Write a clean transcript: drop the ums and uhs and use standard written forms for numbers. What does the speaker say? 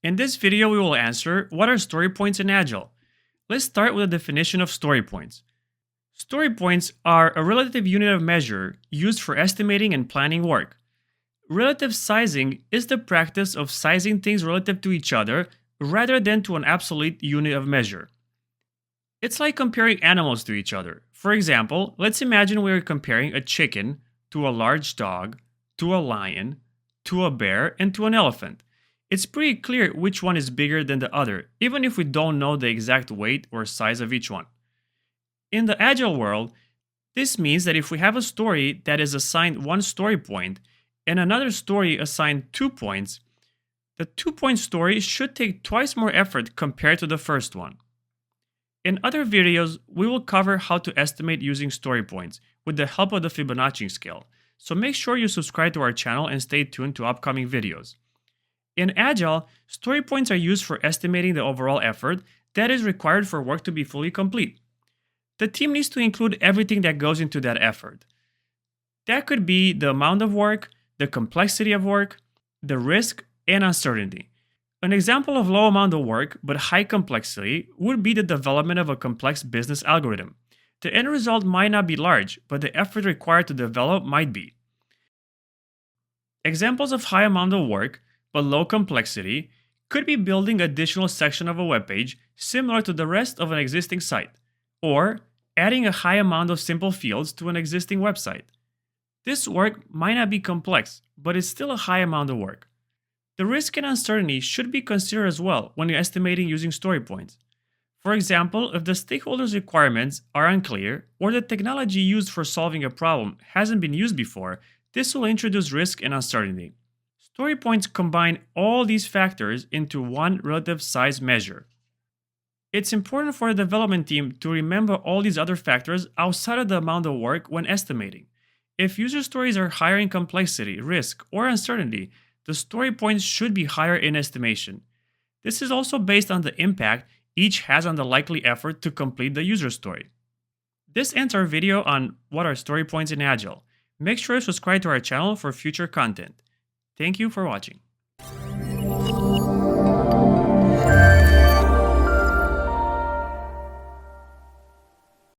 In this video, we will answer what are story points in Agile. Let's start with a definition of story points. Story points are a relative unit of measure used for estimating and planning work. Relative sizing is the practice of sizing things relative to each other rather than to an absolute unit of measure. It's like comparing animals to each other. For example, let's imagine we are comparing a chicken to a large dog, to a lion, to a bear, and to an elephant. It's pretty clear which one is bigger than the other, even if we don't know the exact weight or size of each one. In the Agile world, this means that if we have a story that is assigned 1 story point and another story assigned 2 points, the 2-point story should take twice more effort compared to the first one. In other videos, we will cover how to estimate using story points with the help of the Fibonacci scale, so make sure you subscribe to our channel and stay tuned to upcoming videos. In Agile, story points are used for estimating the overall effort that is required for work to be fully complete. The team needs to include everything that goes into that effort. That could be the amount of work, the complexity of work, the risk, and uncertainty. An example of low amount of work but high complexity would be the development of a complex business algorithm. The end result might not be large, but the effort required to develop might be. Examples of high amount of work but low complexity could be building additional section of a web page similar to the rest of an existing site, or adding a high amount of simple fields to an existing website. This work might not be complex, but it's still a high amount of work. The risk and uncertainty should be considered as well when you're estimating using story points. For example, if the stakeholders' requirements are unclear or the technology used for solving a problem hasn't been used before, this will introduce risk and uncertainty. Story points combine all these factors into one relative size measure. It's important for the development team to remember all these other factors outside of the amount of work when estimating. If user stories are higher in complexity, risk, or uncertainty, the story points should be higher in estimation. This is also based on the impact each has on the likely effort to complete the user story. This ends our video on what are story points in Agile. Make sure to subscribe to our channel for future content. Thank you for watching.